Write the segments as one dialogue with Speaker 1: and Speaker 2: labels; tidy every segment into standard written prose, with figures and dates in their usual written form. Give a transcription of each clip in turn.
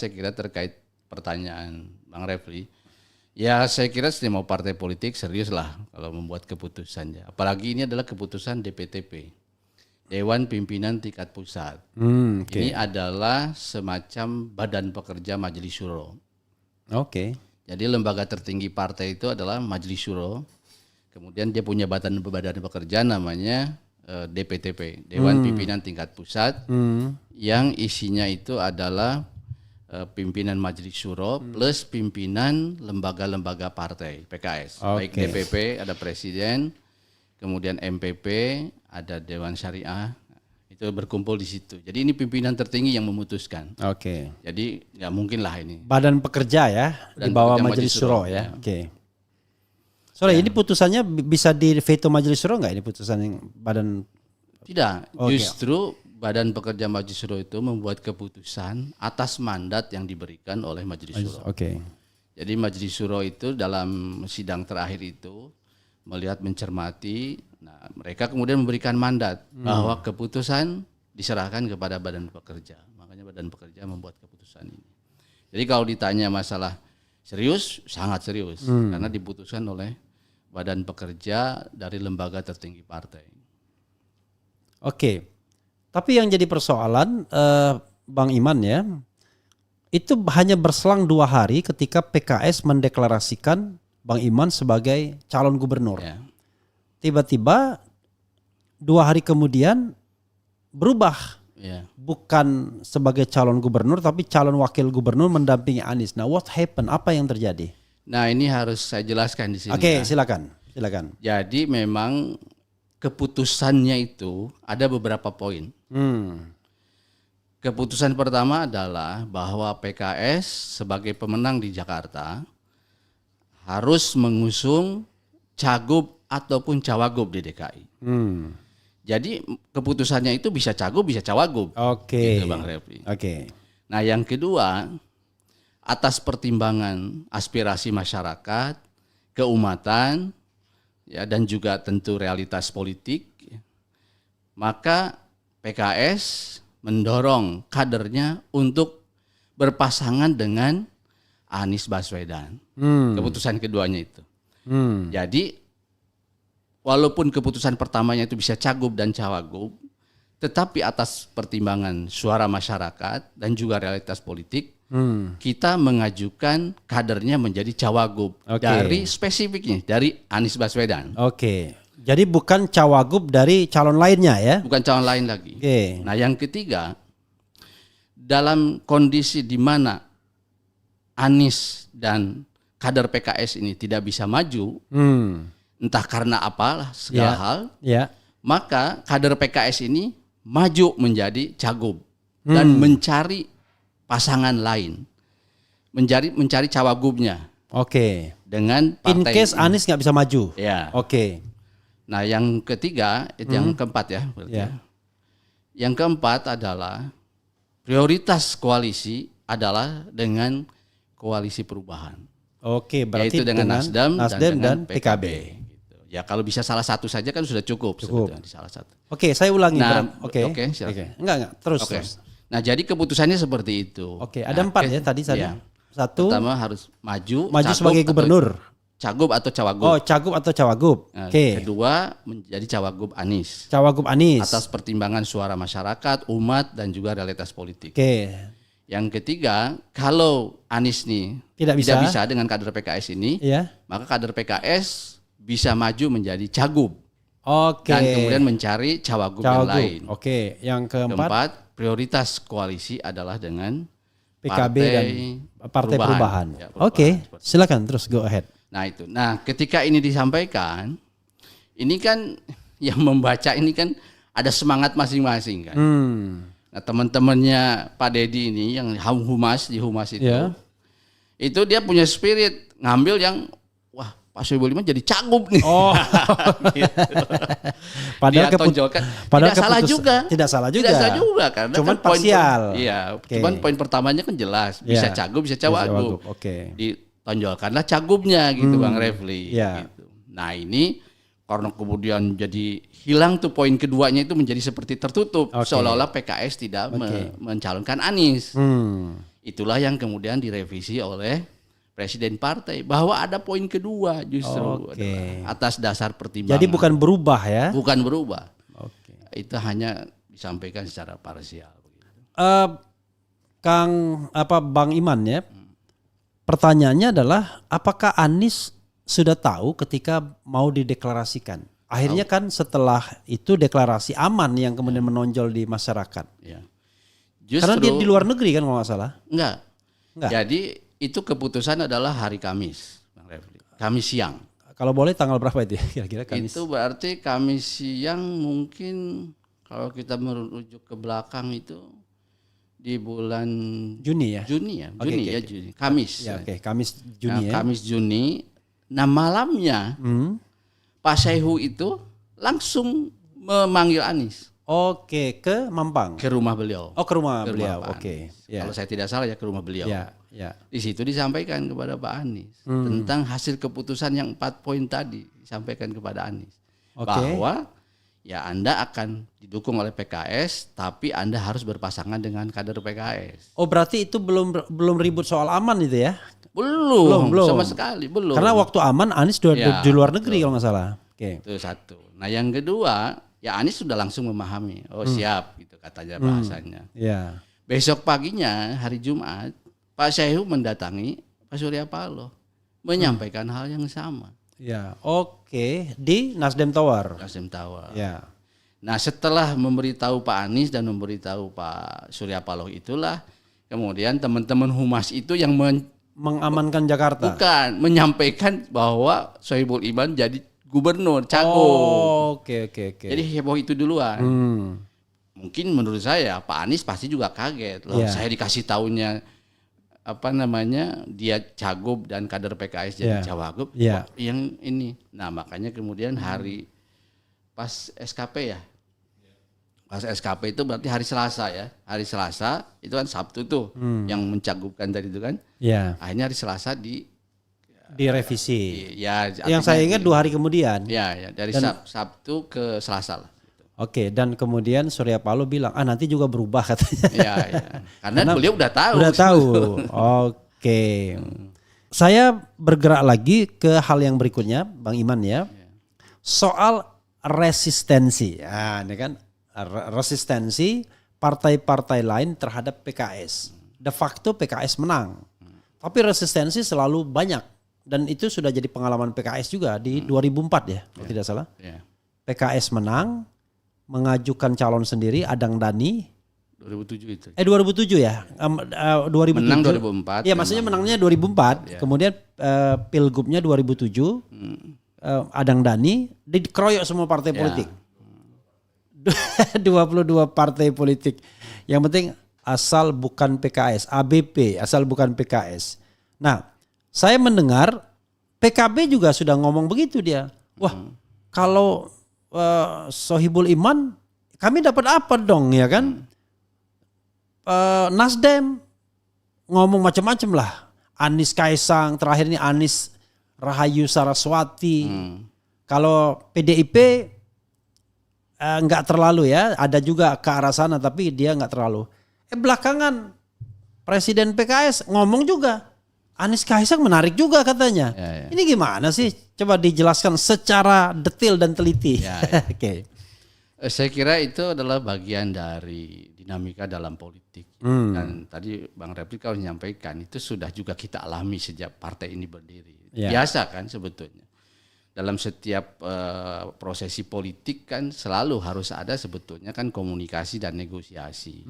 Speaker 1: Saya kira terkait pertanyaan Bang Refli, ya saya kira semua partai politik serius lah kalau membuat keputusannya. Apalagi ini adalah keputusan DPTP, Dewan Pimpinan Tingkat Pusat. Ini adalah semacam badan pekerja Majelis Syuro. Jadi lembaga tertinggi partai itu adalah Majelis Syuro. Kemudian dia punya badan pekerja namanya DPTP, Dewan Pimpinan Tingkat Pusat, yang isinya itu adalah pimpinan Majelis Syuro plus pimpinan lembaga-lembaga partai PKS. Baik DPP ada presiden, kemudian MPP ada Dewan Syariah, itu berkumpul di situ. Jadi ini pimpinan tertinggi yang memutuskan. Jadi nggak mungkin lah ini.
Speaker 2: Badan pekerja ya, di bawah Majelis Syuro ya. Ini putusannya bisa di veto Majelis Syuro nggak ini putusan yang badan?
Speaker 1: Tidak, justru Badan Pekerja Majelis Syuro itu membuat keputusan atas mandat yang diberikan oleh Majelis Syuro. Jadi Majelis Syuro itu dalam sidang terakhir itu melihat mencermati, nah mereka kemudian memberikan mandat bahwa keputusan diserahkan kepada Badan Pekerja. Makanya Badan Pekerja membuat keputusan ini. Jadi kalau ditanya masalah serius, sangat serius karena diputuskan oleh Badan Pekerja dari lembaga tertinggi partai.
Speaker 2: Tapi yang jadi persoalan Bang Iman ya, itu hanya berselang 2 hari ketika PKS mendeklarasikan Bang Iman sebagai calon gubernur. Tiba-tiba 2 hari kemudian berubah. Bukan sebagai calon gubernur tapi calon wakil gubernur mendampingi Anies. Nah, what happened? Apa yang terjadi?
Speaker 1: Nah, ini harus saya jelaskan di sini.
Speaker 2: Silakan.
Speaker 1: Jadi memang keputusannya itu ada beberapa poin. Keputusan pertama adalah bahwa PKS sebagai pemenang di Jakarta harus mengusung cagup ataupun cawagup di DKI. Jadi keputusannya itu bisa cagup, bisa cawagup. Gitu Bang Refli. Nah yang kedua, atas pertimbangan aspirasi masyarakat, keumatan, ya dan juga tentu realitas politik, maka PKS mendorong kadernya untuk berpasangan dengan Anies Baswedan. Keputusan keduanya itu. Jadi walaupun keputusan pertamanya itu bisa cagup dan cawagup, tetapi atas pertimbangan suara masyarakat dan juga realitas politik, kita mengajukan kadernya menjadi cawagup dari spesifiknya, dari Anies Baswedan.
Speaker 2: Jadi bukan cawagup dari calon lainnya ya?
Speaker 1: Bukan calon lain lagi. Nah yang ketiga, dalam kondisi di mana Anies dan kader PKS ini tidak bisa maju, entah karena apalah segala hal, maka kader PKS ini maju menjadi cagup dan mencari pasangan lain, mencari cawagupnya. Dengan partai.
Speaker 2: In case Anies nggak bisa maju.
Speaker 1: Nah yang ketiga, itu yang keempat ya. Yang keempat adalah prioritas koalisi adalah dengan koalisi perubahan.
Speaker 2: Berarti
Speaker 1: yaitu dengan Nasdem
Speaker 2: dan PKB.
Speaker 1: Gitu. Ya kalau bisa salah satu saja kan sudah cukup. Sebetulnya salah satu.
Speaker 2: Saya ulangi.
Speaker 1: Nah,
Speaker 2: silakan. Enggak, terus.
Speaker 1: Nah jadi keputusannya seperti itu.
Speaker 2: Ada 4 ya tadi. Satu.
Speaker 1: Pertama harus maju
Speaker 2: sebagai gubernur.
Speaker 1: Cagup atau cawagup.
Speaker 2: Cagup atau cawagup.
Speaker 1: Kedua menjadi cawagup Anies. Atas pertimbangan suara masyarakat, umat dan juga realitas politik. Yang ketiga, kalau Anies nih tidak bisa dengan kader PKS ini, maka kader PKS bisa maju menjadi cagup. Dan kemudian mencari cawagup yang lain.
Speaker 2: Yang keempat,
Speaker 1: prioritas koalisi adalah dengan
Speaker 2: PKB dan Partai Perubahan. Silakan terus go ahead.
Speaker 1: Nah itu. Nah ketika ini disampaikan, ini kan yang membaca ini kan ada semangat masing-masing kan. Nah teman-temannya Pak Deddy ini yang di humas itu dia punya spirit ngambil yang wah Pak Soebul Iman jadi cagup nih. Gitu.
Speaker 2: Padahal
Speaker 1: dia tonjolkan. Tidak salah juga karena
Speaker 2: cuman
Speaker 1: kan
Speaker 2: parsial.
Speaker 1: Cuman poin pertamanya kan jelas bisa cagup bisa cawagup. Ditonjolkanlah cagupnya gitu Bang Refli. Gitu. Nah ini karena kemudian jadi hilang tuh poin keduanya itu menjadi seperti tertutup seolah-olah PKS tidak mencalonkan Anies. Itulah yang kemudian direvisi oleh presiden partai bahwa ada poin kedua justru adalah atas dasar pertimbangan.
Speaker 2: Jadi bukan berubah ya?
Speaker 1: Bukan berubah.
Speaker 2: Oke.
Speaker 1: Itu hanya disampaikan secara parsial.
Speaker 2: Bang Iman ya. Pertanyaannya adalah apakah Anies sudah tahu ketika mau dideklarasikan? Akhirnya kan setelah itu deklarasi aman yang kemudian menonjol di masyarakat.
Speaker 1: Ya.
Speaker 2: Karena dia di luar negeri kan kalau nggak salah.
Speaker 1: Enggak. Jadi itu keputusan adalah hari Kamis, Bang Refli. Kamis siang.
Speaker 2: Kalau boleh tanggal berapa itu ya kira-kira Kamis?
Speaker 1: Itu berarti Kamis siang mungkin kalau kita merujuk ke belakang itu di bulan
Speaker 2: Juni ya.
Speaker 1: Juni. Kamis.
Speaker 2: Ya, Kamis Juni ya.
Speaker 1: Kamis Juni. Nah, malamnya Pak Saihu itu langsung memanggil Anies.
Speaker 2: Oke, ke Mampang.
Speaker 1: Ke rumah beliau.
Speaker 2: Oh, ke rumah beliau. Oke.
Speaker 1: Ya. Kalau saya tidak salah ya ke rumah beliau.
Speaker 2: Ya.
Speaker 1: Di situ disampaikan kepada Pak Anies tentang hasil keputusan yang 4 poin tadi disampaikan kepada Anies. Bahwa ya Anda akan didukung oleh PKS tapi Anda harus berpasangan dengan kader PKS.
Speaker 2: Oh, berarti itu belum ribut soal aman itu ya?
Speaker 1: Belum. Sama sekali belum.
Speaker 2: Karena waktu aman Anies di luar negeri kalau nggak salah. Oke.
Speaker 1: Itu satu. Nah, yang kedua, ya Anies sudah langsung memahami. Oh, siap gitu katanya bahasanya.
Speaker 2: Ya.
Speaker 1: Besok paginya hari Jumat, Pak Saihu mendatangi Pak Surya Paloh menyampaikan hal yang sama.
Speaker 2: Ya, oke, di Nasdem Tower.
Speaker 1: Nasdem Tower.
Speaker 2: Ya.
Speaker 1: Nah, setelah memberitahu Pak Anies dan memberitahu Pak Surya Paloh itulah kemudian teman-teman humas itu yang
Speaker 2: mengamankan Jakarta.
Speaker 1: Bukan, menyampaikan bahwa Sohibul Iman jadi gubernur, cagup.
Speaker 2: Oh, oke.
Speaker 1: Jadi heboh itu duluan. Mungkin menurut saya Pak Anies pasti juga kaget loh. Saya dikasih tahunya dia cagup dan kader PKS jadi cawagup. Yang ini. Nah, makanya kemudian hari pas SKP ya. Pas SKP itu berarti hari Selasa ya. Hari Selasa itu kan Sabtu tuh yang mencagupkan tadi itu kan.
Speaker 2: Iya.
Speaker 1: Akhirnya hari Selasa
Speaker 2: direvisi.
Speaker 1: Ya,
Speaker 2: yang saya ingat 2 hari kemudian.
Speaker 1: Ya, dari Sabtu ke Selasa lah.
Speaker 2: Oke, dan kemudian Surya Paloh bilang, nanti juga berubah katanya.
Speaker 1: Iya. Karena beliau udah tahu.
Speaker 2: Udah tahu. Oke. Saya bergerak lagi ke hal yang berikutnya, Bang Iman ya. Soal resistensi. Ya, ini kan resistensi partai-partai lain terhadap PKS. De facto PKS menang. Tapi resistensi selalu banyak. Dan itu sudah jadi pengalaman PKS juga di 2004 ya, kalau tidak salah. PKS menang, mengajukan calon sendiri, Adang Dani.
Speaker 1: 2007 itu.
Speaker 2: 2007 ya. 2007.
Speaker 1: Menang 2004.
Speaker 2: Iya, maksudnya menangnya 2004. Kemudian pilgubnya 2007. Adang Dani dikeroyok semua partai politik. 22 partai politik. Yang penting asal bukan PKS, ABP, asal bukan PKS. Nah, saya mendengar PKB juga sudah ngomong begitu dia. Wah, kalau Sohibul Iman, kami dapat apa dong ya kan? Nasdem ngomong macam-macam lah. Anies Kaisang, terakhir ini Anies Rahayu Saraswati. Kalau PDIP nggak terlalu ya, ada juga ke arah sana tapi dia nggak terlalu. Belakangan Presiden PKS ngomong juga, Anies Kaisang menarik juga katanya. Ini gimana sih? Coba dijelaskan secara detail dan teliti. Oke.
Speaker 1: Saya kira itu adalah bagian dari dinamika dalam politik. Dan tadi Bang Refli kalau menyampaikan itu sudah juga kita alami sejak partai ini berdiri. Biasa kan sebetulnya. Dalam setiap prosesi politik kan selalu harus ada sebetulnya kan komunikasi dan negosiasi.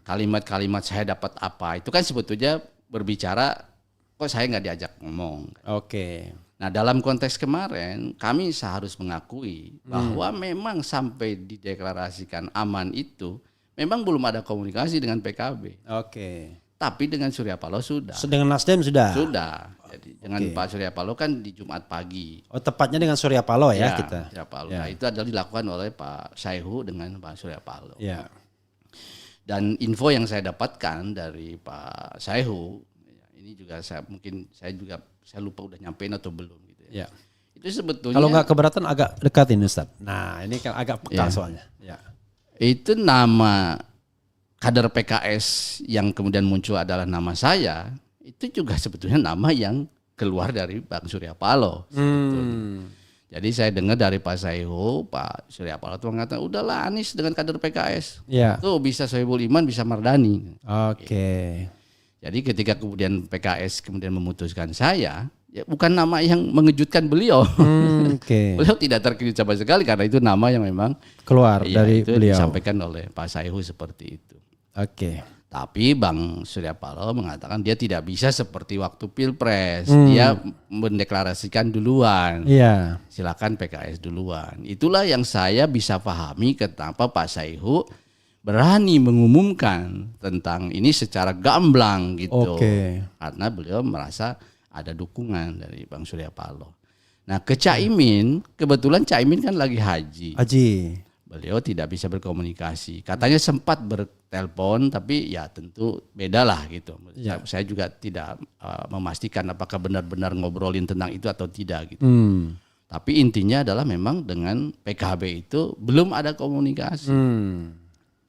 Speaker 1: Kalimat-kalimat saya dapat apa itu kan sebetulnya berbicara kok saya nggak diajak ngomong.
Speaker 2: Oke.
Speaker 1: Nah, dalam konteks kemarin kami seharus mengakui bahwa memang sampai dideklarasikan aman itu memang belum ada komunikasi dengan PKB.
Speaker 2: Oke.
Speaker 1: Tapi dengan Surya Paloh sudah.
Speaker 2: Dengan Nasdem sudah.
Speaker 1: Sudah. Jadi dengan Pak Surya Paloh kan di Jumat pagi.
Speaker 2: Oh, tepatnya dengan Surya Paloh ya kita.
Speaker 1: Surya Paloh. Nah, itu adalah dilakukan oleh Pak Saihu dengan Pak Surya Paloh.
Speaker 2: Ya.
Speaker 1: Dan info yang saya dapatkan dari Pak Saihu, ini juga saya lupa udah nyampein atau belum gitu ya. Itu sebetulnya
Speaker 2: kalau nggak keberatan agak dekat ini Ustaz. Nah, ini kan agak peka soalnya. Ya.
Speaker 1: Itu nama kader PKS yang kemudian muncul adalah nama saya, itu juga sebetulnya nama yang keluar dari Bang Surya Paloh. Jadi saya dengar dari Pak Saihu, Pak Surya Paloh itu mengatakan, udahlah Anies dengan kader PKS.
Speaker 2: Ya.
Speaker 1: Tuh bisa Sohibul Iman, bisa Mardani.
Speaker 2: Oke.
Speaker 1: Jadi ketika kemudian PKS kemudian memutuskan saya, ya bukan nama yang mengejutkan beliau.
Speaker 2: Oke.
Speaker 1: Beliau tidak terkejut sama sekali karena itu nama yang memang
Speaker 2: Keluar dari
Speaker 1: itu
Speaker 2: beliau.
Speaker 1: disampaikan oleh Pak Saihu seperti itu.
Speaker 2: Oke.
Speaker 1: Tapi Bang Surya Paloh mengatakan dia tidak bisa seperti waktu Pilpres. Dia mendeklarasikan duluan.
Speaker 2: Iya.
Speaker 1: Silakan PKS duluan. Itulah yang saya bisa pahami kenapa Pak Saihu berani mengumumkan tentang ini secara gamblang gitu.
Speaker 2: Oke.
Speaker 1: Karena beliau merasa ada dukungan dari Bang Surya Paloh. Nah ke Caimin, kebetulan Caimin kan lagi haji. Beliau tidak bisa berkomunikasi. Katanya sempat bertelepon, tapi ya tentu beda lah gitu. Ya. Saya juga tidak memastikan apakah benar-benar ngobrolin tentang itu atau tidak gitu. Tapi intinya adalah memang dengan PKB itu belum ada komunikasi.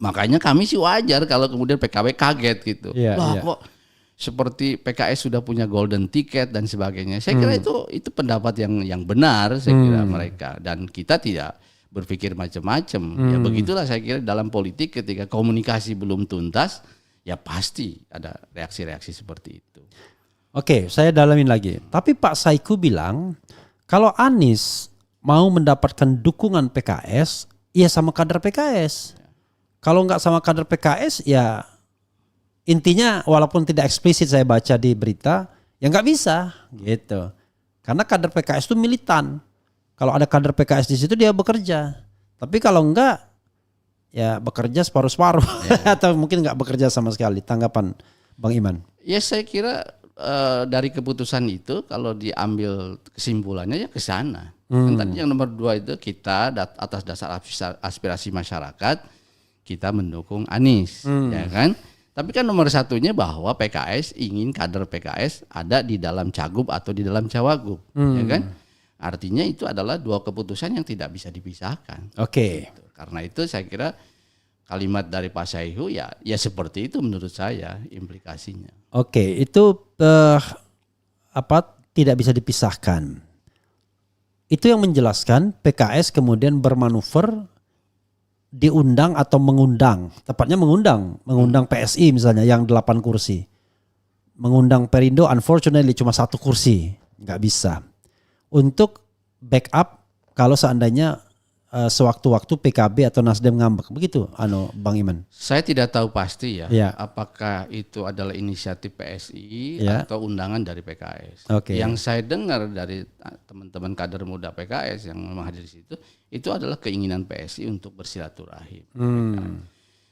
Speaker 1: Makanya kami sih wajar kalau kemudian PKB kaget gitu. Kok seperti PKS sudah punya golden ticket dan sebagainya. Saya kira itu pendapat yang benar saya kira mereka, dan kita tidak berpikir macam-macam. Ya begitulah saya kira dalam politik ketika komunikasi belum tuntas ya pasti ada reaksi-reaksi seperti itu.
Speaker 2: Oke, saya dalamin lagi. Tapi Pak Saiku bilang kalau Anies mau mendapatkan dukungan PKS, ya sama kader PKS. Kalau nggak sama kader PKS ya intinya walaupun tidak eksplisit saya baca di berita ya nggak bisa gitu. Karena kader PKS itu militan. Kalau ada kader PKS di situ dia bekerja. Tapi kalau enggak ya bekerja separuh-separuh atau mungkin enggak bekerja sama sekali. Tanggapan Bang Iman?
Speaker 1: Ya saya kira dari keputusan itu kalau diambil kesimpulannya ya ke sana. Kan tadi yang nomor 2 itu kita atas dasar aspirasi masyarakat kita mendukung Anies, ya kan? Tapi kan nomor 1-nya bahwa PKS ingin kader PKS ada di dalam Cagup atau di dalam Cawagup, ya kan? Artinya itu adalah 2 keputusan yang tidak bisa dipisahkan.
Speaker 2: Oke.
Speaker 1: Gitu. Karena itu saya kira kalimat dari Pak Saihu ya seperti itu menurut saya implikasinya.
Speaker 2: Oke, itu tidak bisa dipisahkan. Itu yang menjelaskan PKS kemudian bermanuver diundang atau mengundang, tepatnya mengundang PSI misalnya yang 8 kursi. Mengundang Perindo unfortunately cuma 1 kursi, nggak bisa. Untuk backup kalau seandainya sewaktu-waktu PKB atau Nasdem ngambek, begitu Bang Iman?
Speaker 1: Saya tidak tahu pasti ya. Apakah itu adalah inisiatif PSI atau undangan dari PKS. Yang saya dengar dari teman-teman kader muda PKS yang memang hadir di situ, itu adalah keinginan PSI untuk bersilaturahim.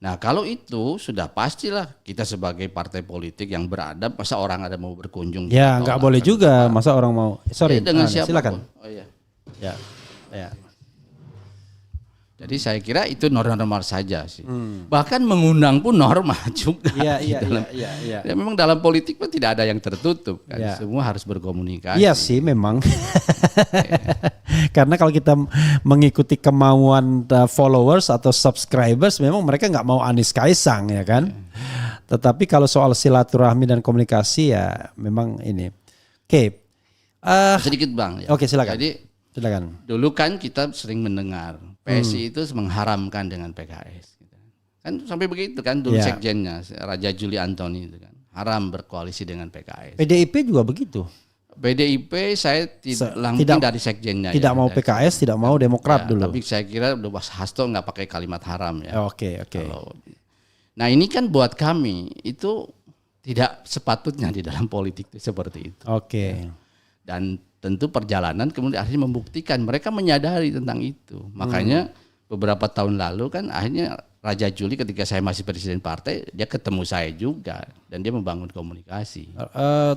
Speaker 1: Nah kalau itu sudah pastilah kita sebagai partai politik yang beradab, masa orang ada mau berkunjung?
Speaker 2: Ya nggak boleh juga, masa orang mau. Sorry,
Speaker 1: dengan siapa?
Speaker 2: Silakan.
Speaker 1: Oh iya.
Speaker 2: Ya.
Speaker 1: Jadi saya kira itu normal saja sih. Bahkan mengundang pun normal juga.
Speaker 2: Iya.
Speaker 1: Ya, memang dalam politik pun tidak ada yang tertutup kan. Semua harus berkomunikasi.
Speaker 2: Iya sih memang. Karena kalau kita mengikuti kemauan followers atau subscribers, memang mereka nggak mau Anies Kaisang ya kan. Tetapi kalau soal silaturahmi dan komunikasi ya memang ini.
Speaker 1: Sedikit Bang.
Speaker 2: Oke silakan.
Speaker 1: Jadi
Speaker 2: silakan.
Speaker 1: Dulu kan kita sering mendengar PSI itu mengharamkan dengan PKS. Kan sampai begitu kan dulu sekjennya Raja Juli Antoni itu kan haram berkoalisi dengan PKS.
Speaker 2: PDIP juga begitu.
Speaker 1: PDIP saya tidak dari sekjennya.
Speaker 2: Tidak mau PKS, tidak mau Demokrat dulu.
Speaker 1: Tapi saya kira udah Mas Hasto nggak pakai kalimat haram ya.
Speaker 2: Oke.
Speaker 1: Nah ini kan buat kami itu tidak sepatutnya di dalam politik itu seperti itu. Dan tentu perjalanan kemudian akhirnya membuktikan mereka menyadari tentang itu. Makanya beberapa tahun lalu kan akhirnya Raja Juli ketika saya masih presiden partai dia ketemu saya juga dan dia membangun komunikasi.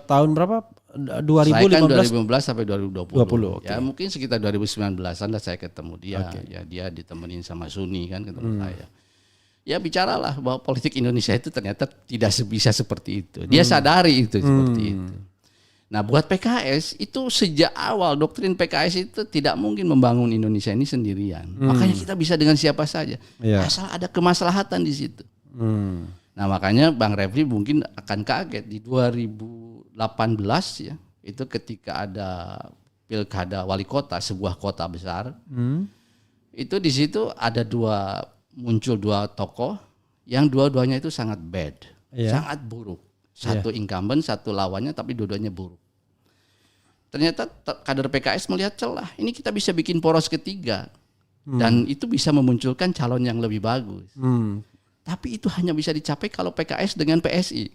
Speaker 2: Tahun berapa? 2015?
Speaker 1: Saya kan 2015 sampai 2020. Ya mungkin sekitar 2019an lah saya ketemu dia. Ya dia ditemenin sama Suni kan ketemu saya. Ya bicaralah bahwa politik Indonesia itu ternyata tidak bisa seperti itu. Dia sadari itu seperti itu. Nah buat PKS itu sejak awal doktrin PKS itu tidak mungkin membangun Indonesia ini sendirian. Makanya kita bisa dengan siapa saja. Asal ada kemaslahatan di situ. Nah makanya Bang Refli mungkin akan kaget di 2018 ya, itu ketika ada pilkada wali kota sebuah kota besar, itu di situ ada muncul dua tokoh yang dua-duanya itu sangat bad, sangat buruk. Satu incumbent, satu lawannya, tapi dua-duanya buruk. Ternyata kader PKS melihat celah, ini kita bisa bikin poros ketiga dan itu bisa memunculkan calon yang lebih bagus. Tapi itu hanya bisa dicapai kalau PKS dengan PSI.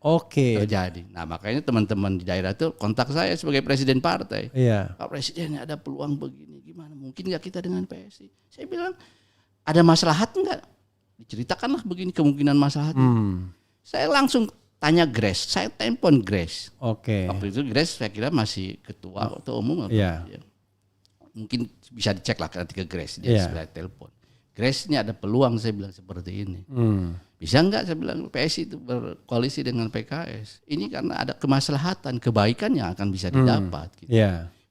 Speaker 2: Oke.
Speaker 1: Terjadi. Nah makanya teman-teman di daerah itu kontak saya sebagai presiden partai.
Speaker 2: Iya.
Speaker 1: Pak Presiden ada peluang begini, gimana? Mungkin nggak kita dengan PSI? Saya bilang ada maslahat nggak? Diceritakanlah begini kemungkinan maslahat. Saya langsung tanya Grace, saya telepon Grace.
Speaker 2: Oke.
Speaker 1: Waktu itu Grace saya kira masih ketua atau umum.
Speaker 2: Iya.
Speaker 1: Ya. Mungkin bisa dicek lah nanti ke Grace, dia sudah telepon. Grace ini ada peluang, saya bilang seperti ini. Bisa enggak, saya bilang PSI itu berkoalisi dengan PKS. Ini karena ada kemaslahatan, kebaikan yang akan bisa didapat. Gitu.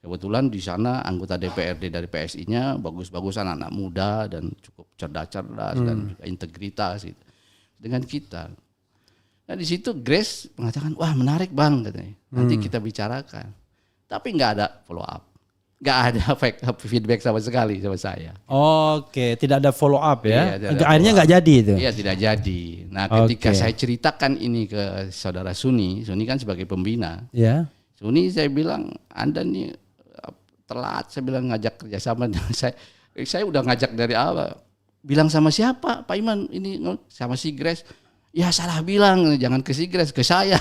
Speaker 1: Kebetulan di sana anggota DPRD dari PSI-nya bagus-bagus, anak-anak muda dan cukup cerdas-cerdas dan juga integritas gitu. Dengan kita. Nah di situ Grace mengatakan, wah menarik Bang, katanya. Nanti kita bicarakan. Tapi nggak ada follow up. Nggak ada feedback sama sekali sama saya.
Speaker 2: Oke, tidak ada follow up ya.
Speaker 1: Iya,
Speaker 2: akhirnya nggak jadi itu.
Speaker 1: Iya, tidak jadi. Nah, ketika saya ceritakan ini ke saudara Suni kan sebagai pembina.
Speaker 2: Ya.
Speaker 1: Suni saya bilang, Anda nih telat, saya bilang ngajak kerjasama dengan saya udah ngajak dari awal. Bilang sama siapa? Pak Iman, ini sama si Grace. Ya salah bilang, jangan ke si Grace, ke saya.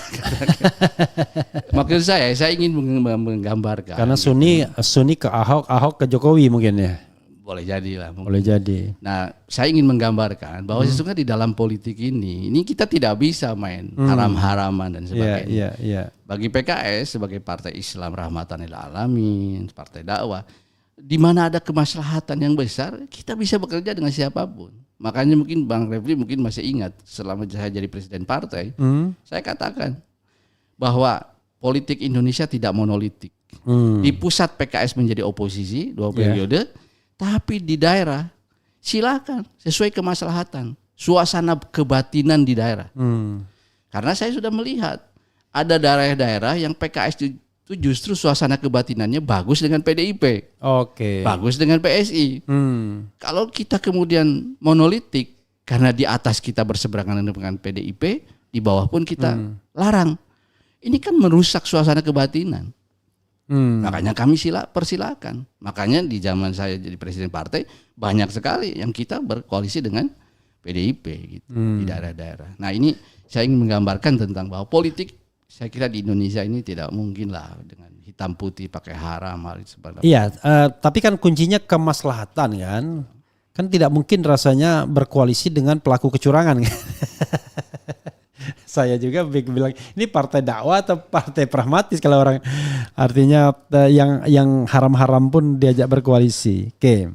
Speaker 1: Maksud saya ingin menggambarkan.
Speaker 2: Karena Suni ke Ahok, Ahok ke Jokowi mungkin ya.
Speaker 1: Boleh jadi lah. Mungkin.
Speaker 2: Boleh jadi.
Speaker 1: Nah, saya ingin menggambarkan bahwa sesungguhnya di dalam politik ini kita tidak bisa main haram-haraman dan sebagainya.
Speaker 2: Iya.
Speaker 1: Bagi PKS sebagai partai Islam rahmatan lil alamin, partai dakwah, di mana ada kemaslahatan yang besar, kita bisa bekerja dengan siapapun. Makanya mungkin Bang Refli mungkin masih ingat selama saya jadi presiden partai, saya katakan bahwa politik Indonesia tidak monolitik. Di pusat PKS menjadi oposisi 2 periode, tapi di daerah silakan sesuai kemaslahatan, suasana kebatinan di daerah. Karena saya sudah melihat ada daerah-daerah yang PKS itu justru suasana kebatinannya bagus dengan PDIP, bagus dengan PSI. Kalau kita kemudian monolitik karena di atas kita berseberangan dengan PDIP, di bawah pun kita larang, ini kan merusak suasana kebatinan. Makanya kami persilakan. Makanya di zaman saya jadi presiden partai banyak sekali yang kita berkoalisi dengan PDIP gitu, di daerah-daerah. Nah ini saya ingin menggambarkan tentang bahwa politik saya kira di Indonesia ini tidak mungkin lah dengan hitam putih pakai haram hal seperti itu.
Speaker 2: Iya, tapi kan kuncinya kemaslahatan kan. Kan tidak mungkin rasanya berkoalisi dengan pelaku kecurangan kan. Saya juga bilang ini partai dakwah atau partai pragmatis kalau orang artinya yang haram-haram pun diajak berkoalisi. Oke.